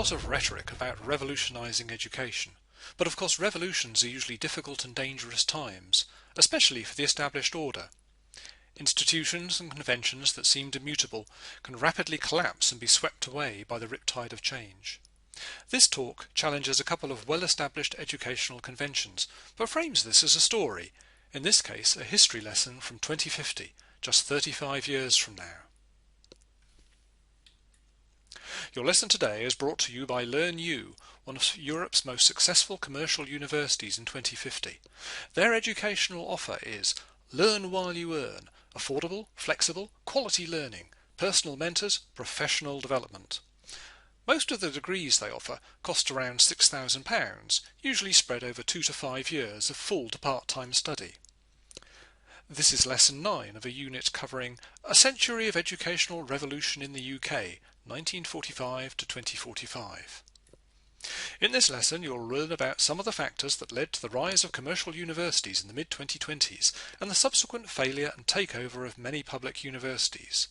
lot of rhetoric about revolutionising education, but of course revolutions are usually difficult and dangerous times, especially for the established order. Institutions and conventions that seemed immutable can rapidly collapse and be swept away by the riptide of change. This talk challenges a couple of well-established educational conventions, but frames this as a story, in this case a history lesson from 2050, just 35 years from now. Your lesson today is brought to you by LearnU, one of Europe's most successful commercial universities in 2050. Their educational offer is Learn while you earn, affordable, flexible, quality learning, personal mentors, professional development. Most of the degrees they offer cost around £6,000, usually spread over 2 to 5 years of full to part-time study. This is Lesson 9 of a unit covering A Century of Educational Revolution in the UK, 1945 to 2045. In this lesson you'll learn about some of the factors that led to the rise of commercial universities in the mid-2020s and the subsequent failure and takeover of many public universities.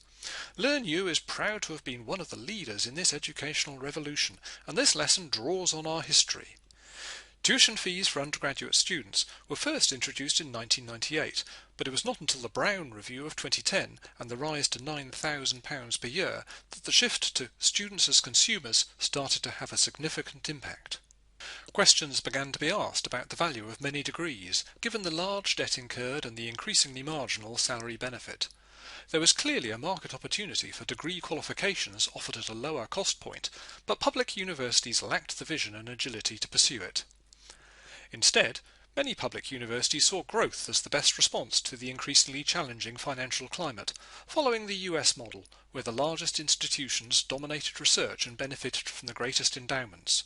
LearnU is proud to have been one of the leaders in this educational revolution, and this lesson draws on our history. Tuition fees for undergraduate students were first introduced in 1998, but it was not until the Brown Review of 2010 and the rise to £9,000 per year that the shift to students as consumers started to have a significant impact. Questions began to be asked about the value of many degrees, given the large debt incurred and the increasingly marginal salary benefit. There was clearly a market opportunity for degree qualifications offered at a lower cost point, but public universities lacked the vision and agility to pursue it. Instead, many public universities saw growth as the best response to the increasingly challenging financial climate, following the US model, where the largest institutions dominated research and benefited from the greatest endowments.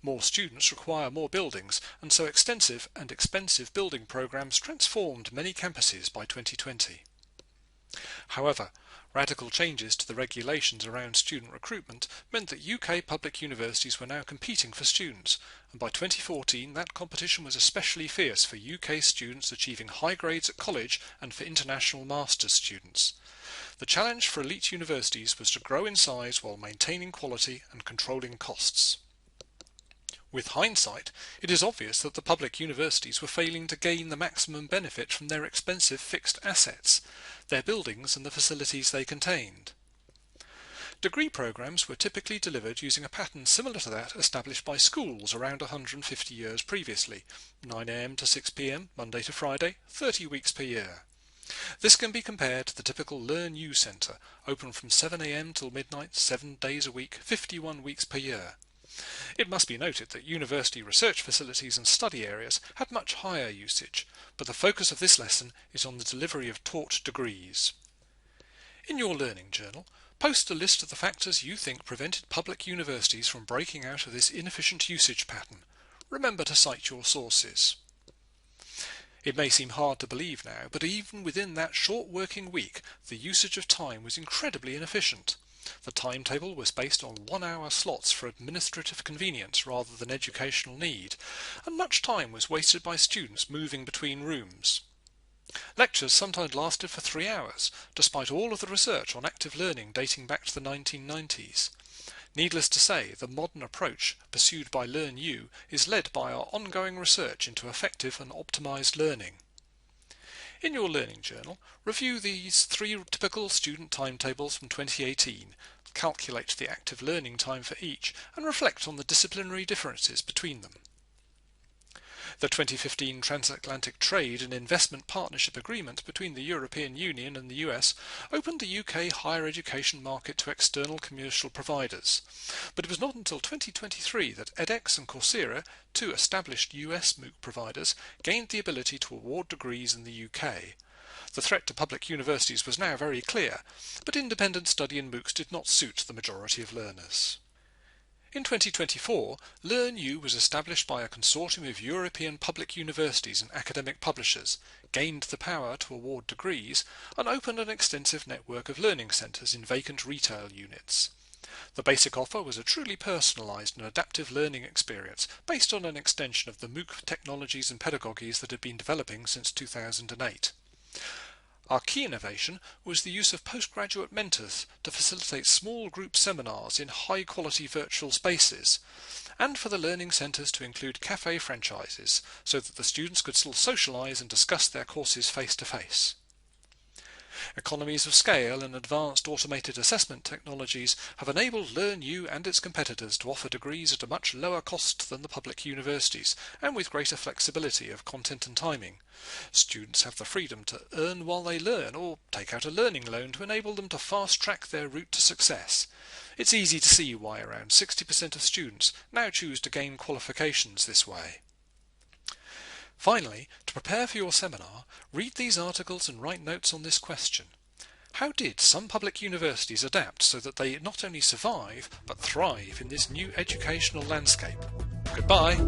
More students require more buildings, and so extensive and expensive building programs transformed many campuses by 2020. However, radical changes to the regulations around student recruitment meant that UK public universities were now competing for students, and by 2014 that competition was especially fierce for UK students achieving high grades at college and for international master's students. The challenge for elite universities was to grow in size while maintaining quality and controlling costs. With hindsight, it is obvious that the public universities were failing to gain the maximum benefit from their expensive fixed assets, their buildings and the facilities they contained. Degree programs were typically delivered using a pattern similar to that established by schools around 150 years previously, 9 a.m. to 6 p.m, Monday to Friday, 30 weeks per year. This can be compared to the typical LearnU Centre, open from 7 a.m. till midnight, 7 days a week, 51 weeks per year. It must be noted that university research facilities and study areas had much higher usage, but the focus of this lesson is on the delivery of taught degrees. In your learning journal, post a list of the factors you think prevented public universities from breaking out of this inefficient usage pattern. Remember to cite your sources. It may seem hard to believe now, but even within that short working week, the usage of time was incredibly inefficient. The timetable was based on 1-hour slots for administrative convenience rather than educational need, and much time was wasted by students moving between rooms. Lectures sometimes lasted for 3 hours, despite all of the research on active learning dating back to the 1990s. Needless to say, the modern approach pursued by LearnU is led by our ongoing research into effective and optimized learning. In your learning journal, review these 3 typical student timetables from 2018, calculate the active learning time for each, and reflect on the disciplinary differences between them. The 2015 Transatlantic Trade and Investment Partnership Agreement between the European Union and the US opened the UK higher education market to external commercial providers, but it was not until 2023 that edX and Coursera, 2 established US MOOC providers, gained the ability to award degrees in the UK. The threat to public universities was now very clear, but independent study in MOOCs did not suit the majority of learners. In 2024, LearnU was established by a consortium of European public universities and academic publishers, gained the power to award degrees, and opened an extensive network of learning centres in vacant retail units. The basic offer was a truly personalised and adaptive learning experience based on an extension of the MOOC technologies and pedagogies that had been developing since 2008. Our key innovation was the use of postgraduate mentors to facilitate small group seminars in high-quality virtual spaces, and for the learning centres to include cafe franchises so that the students could still socialise and discuss their courses face-to-face. Economies of scale and advanced automated assessment technologies have enabled LearnU and its competitors to offer degrees at a much lower cost than the public universities, and with greater flexibility of content and timing. Students have the freedom to earn while they learn, or take out a learning loan to enable them to fast-track their route to success. It's easy to see why around 60% of students now choose to gain qualifications this way. Finally, to prepare for your seminar, read these articles and write notes on this question. How did some public universities adapt so that they not only survive, but thrive in this new educational landscape? Goodbye!